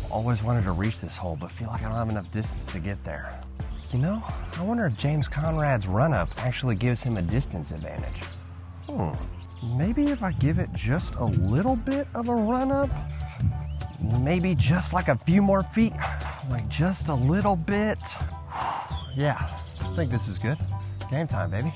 Always wanted to reach this hole, but feel like I don't have enough distance to get there. You know, I wonder if James Conrad's run-up actually gives him a distance advantage. Maybe if I give it just a little bit of a run-up, maybe just like a few more feet, like just a little bit. Yeah, I think this is good. Game time, baby.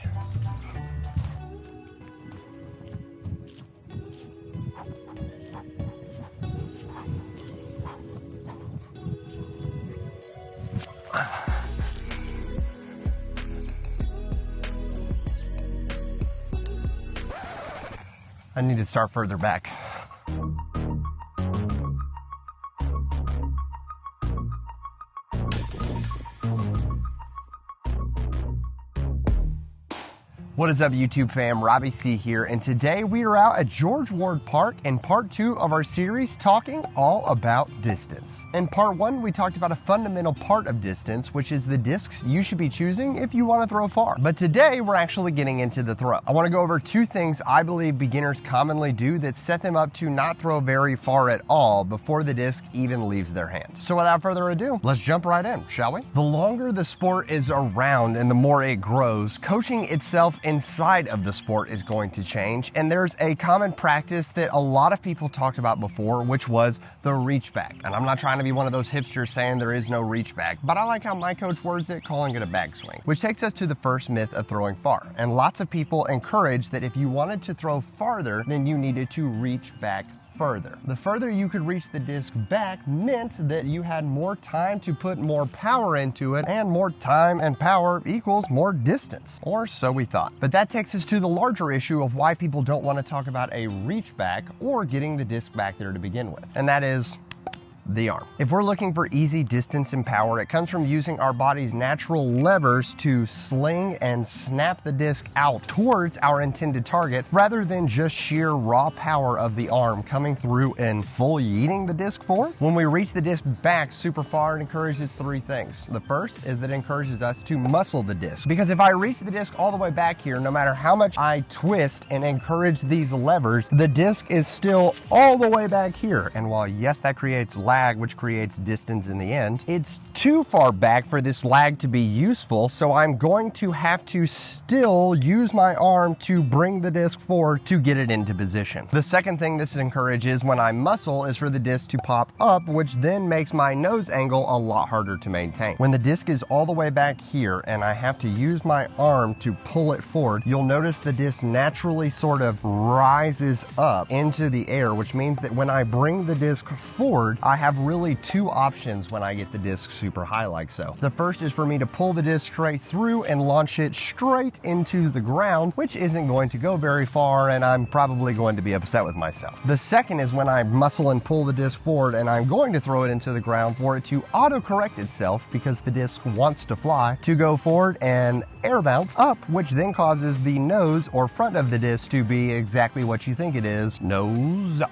I need to start further back. What is up, YouTube fam? Robbie C here, and today we are out at George Ward Park in part 2 of our series talking all about distance. In part 1, we talked about a fundamental part of distance, which is the discs you should be choosing if you want to throw far. But today we're actually getting into the throw. I want to go over 2 things I believe beginners commonly do that set them up to not throw very far at all before the disc even leaves their hand. So without further ado, let's jump right in, shall we? The longer the sport is around and the more it grows, coaching itself inside of the sport is going to change, and there's a common practice that a lot of people talked about before, which was the reach back. And I'm not trying to be one of those hipsters saying there is no reach back, but I like how my coach words it, calling it a backswing, which takes us to the first myth of throwing far. And lots of people encourage that if you wanted to throw farther, then you needed to reach back further. The further you could reach the disc back meant that you had more time to put more power into it, and more time and power equals more distance, or so we thought. But that takes us to the larger issue of why people don't want to talk about a reach back or getting the disc back there to begin with, and that is the arm. If we're looking for easy distance and power, it comes from using our body's natural levers to sling and snap the disc out towards our intended target, rather than just sheer raw power of the arm coming through and full yeeting the disc forward. When we reach the disc back super far, it encourages 3 things. The first is that it encourages us to muscle the disc, because if I reach the disc all the way back here, no matter how much I twist and encourage these levers, the disc is still all the way back here. And while yes, that creates lag, which creates distance in the end, it's too far back for this lag to be useful, so I'm going to have to still use my arm to bring the disc forward to get it into position. The second thing this encourages when I muscle is for the disc to pop up, which then makes my nose angle a lot harder to maintain. When the disc is all the way back here and I have to use my arm to pull it forward, you'll notice the disc naturally sort of rises up into the air, which means that when I bring the disc forward, I have really 2 options when I get the disc super high like so. The first is for me to pull the disc straight through and launch it straight into the ground, which isn't going to go very far, and I'm probably going to be upset with myself. The second is when I muscle and pull the disc forward and I'm going to throw it into the ground for it to auto-correct itself, because the disc wants to fly, to go forward and air bounce up, which then causes the nose or front of the disc to be exactly what you think it is, nose up.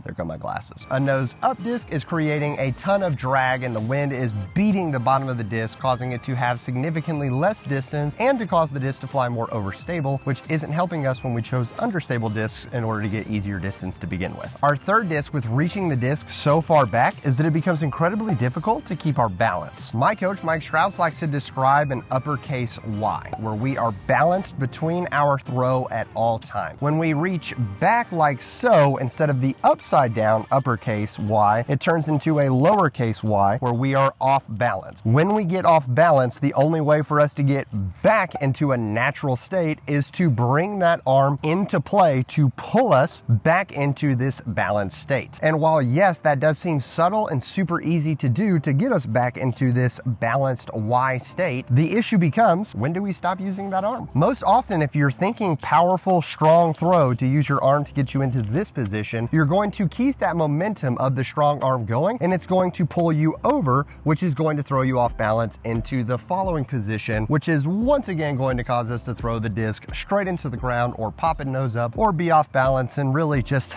There go my glasses. A nose up disc is creating a ton of drag, and the wind is beating the bottom of the disc, causing it to have significantly less distance and to cause the disc to fly more overstable, which isn't helping us when we chose understable discs in order to get easier distance to begin with. Our third disc with reaching the disc so far back is that it becomes incredibly difficult to keep our balance. My coach, Mike Strauss, likes to describe an uppercase Y, where we are balanced between our throw at all times. When we reach back like so, instead of the upside down uppercase Y, it turns into a lowercase y, where we are off balance. When we get off balance, the only way for us to get back into a natural state is to bring that arm into play to pull us back into this balanced state. And while yes, that does seem subtle and super easy to do to get us back into this balanced Y state, the issue becomes, when do we stop using that arm? Most often, if you're thinking powerful, strong throw to use your arm to get you into this position, you're going to keep that momentum of the strong arm going, and it's going to pull you over, which is going to throw you off balance into the following position, which is once again going to cause us to throw the disc straight into the ground, or pop it nose up, or be off balance, and really just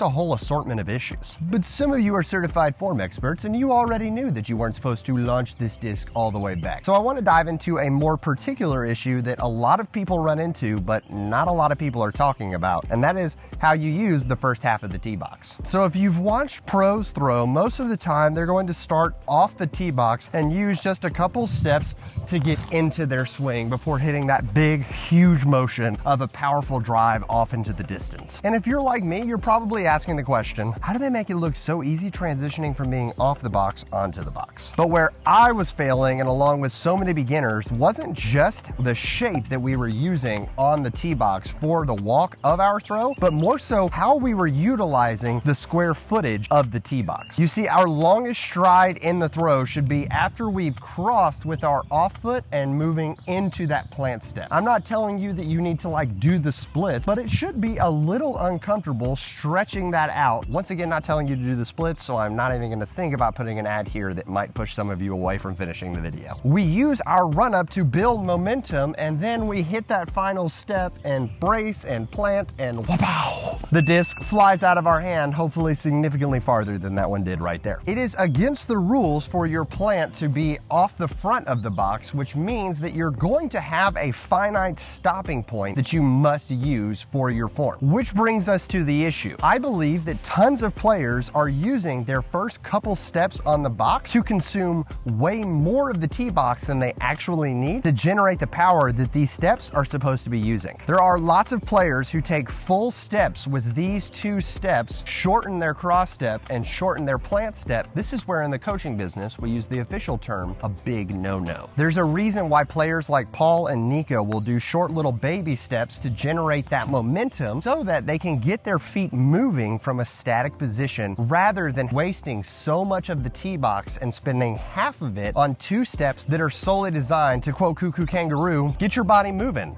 a whole assortment of issues. But some of you are certified form experts, and you already knew that you weren't supposed to launch this disc all the way back. So I want to dive into a more particular issue that a lot of people run into, but not a lot of people are talking about, and that is how you use the first half of the tee box. box. So if you've watched pros throw, most of the time they're going to start off the tee box and use just a couple steps to get into their swing before hitting that big, huge motion of a powerful drive off into the distance. And if you're like me, you're probably asking the question, how do they make it look so easy transitioning from being off the box onto the box? But where I was failing, and along with so many beginners, wasn't just the shape that we were using on the tee box for the walk of our throw, but more so how we were utilizing the square footage of the tee box. You see, our longest stride in the throw should be after we've crossed with our off foot and moving into that plant step. I'm not telling you that you need to like do the splits, but it should be a little uncomfortable stretching that out. Once again, not telling you to do the splits, so I'm not even gonna think about putting an ad here that might push some of you away from finishing the video. We use our run up to build momentum, and then we hit that final step and brace and plant, and whoop-ow! The disc flies out of our hand, hopefully significantly farther than that one did right there. It is against the rules for your plant to be off the front of the box, which means that you're going to have a finite stopping point that you must use for your form. Which brings us to the issue. I believe that tons of players are using their first couple steps on the box to consume way more of the tee box than they actually need to generate the power that these steps are supposed to be using. There are lots of players who take full steps with these two steps, shorten their cross step, and shorten their plant step. This is where in the coaching business we use the official term, a big no-no. There's a reason why players like Paul and Nico will do short little baby steps to generate that momentum so that they can get their feet moving from a static position rather than wasting so much of the tee box and spending half of it on two steps that are solely designed to, quote Cuckoo Kangaroo, get your body moving.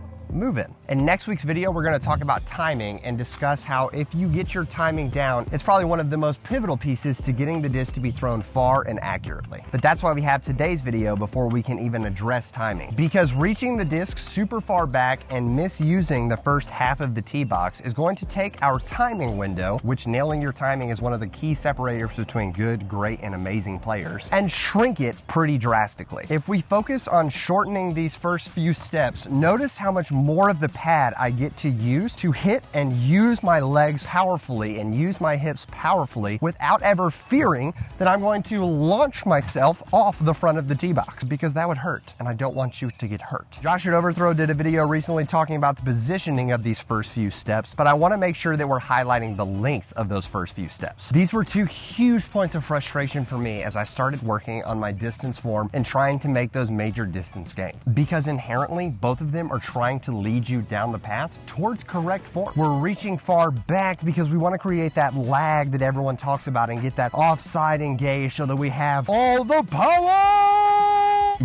In next week's video, we're going to talk about timing and discuss how if you get your timing down, it's probably one of the most pivotal pieces to getting the disc to be thrown far and accurately. But that's why we have today's video before we can even address timing. Because reaching the disc super far back and misusing the first half of the tee box is going to take our timing window, which nailing your timing is one of the key separators between good, great, and amazing players, and shrink it pretty drastically. If we focus on shortening these first few steps, notice how much more of the pad I get to use to hit and use my legs powerfully and use my hips powerfully without ever fearing that I'm going to launch myself off the front of the tee box, because that would hurt and I don't want you to get hurt. Josh at Overthrow did a video recently talking about the positioning of these first few steps, but I want to make sure that we're highlighting the length of those first few steps. These were two huge points of frustration for me as I started working on my distance form and trying to make those major distance gains, because inherently both of them are trying to lead you down the path towards correct form. We're reaching far back because we want to create that lag that everyone talks about and get that offside engage so that we have all the power.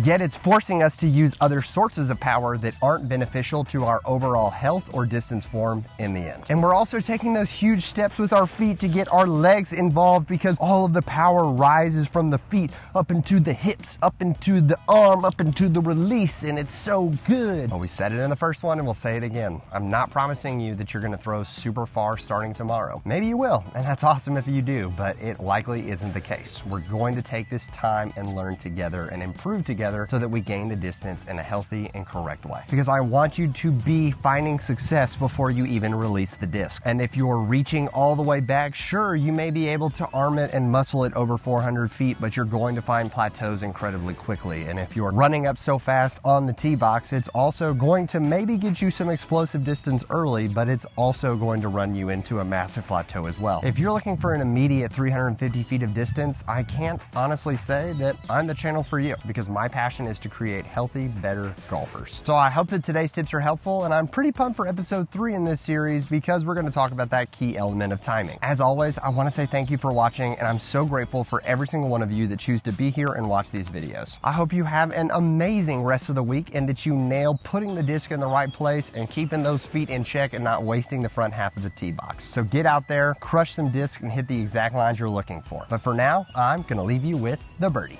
Yet it's forcing us to use other sources of power that aren't beneficial to our overall health or distance form in the end. And we're also taking those huge steps with our feet to get our legs involved, because all of the power rises from the feet up into the hips, up into the arm, up into the release, and it's so good. Well, we said it in the first one and we'll say it again. I'm not promising you that you're gonna throw super far starting tomorrow. Maybe you will, and that's awesome if you do, but it likely isn't the case. We're going to take this time and learn together and improve together so that we gain the distance in a healthy and correct way. Because I want you to be finding success before you even release the disc. And if you're reaching all the way back, sure, you may be able to arm it and muscle it over 400 feet, but you're going to find plateaus incredibly quickly. And if you're running up so fast on the tee box, it's also going to maybe get you some explosive distance early, but it's also going to run you into a massive plateau as well. If you're looking for an immediate 350 feet of distance, I can't honestly say that I'm the channel for you, because my passion is to create healthy, better golfers. So I hope that today's tips are helpful, and I'm pretty pumped for episode 3 in this series because we're going to talk about that key element of timing. As always, I want to say thank you for watching, and I'm so grateful for every single one of you that choose to be here and watch these videos. I hope you have an amazing rest of the week and that you nail putting the disc in the right place and keeping those feet in check and not wasting the front half of the tee box. So get out there, crush some discs, and hit the exact lines you're looking for. But for now, I'm going to leave you with the birdie.